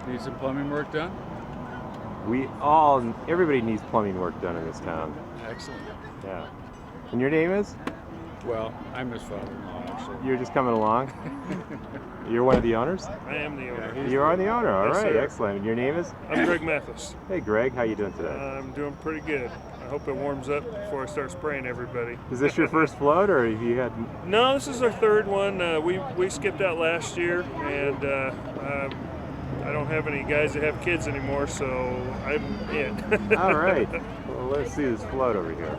Need some plumbing work done? Everybody needs plumbing work done in this town. Excellent. Yeah. And your name is? Well, I'm his father-in-law, actually. You're just coming along? You're one of the owners? I am the owner. Yeah, You are the owner. All Yes, right, sir. excellent. And your name is? I'm Greg Mathis. Hey, Greg. How you doing today? I'm doing pretty good. I hope it warms up before I start spraying everybody. Is this your first float, or have you had? No, this is our third one. We skipped out last year, and I don't have any guys that have kids anymore, so I'm it. All right. Well, let's see this float over here.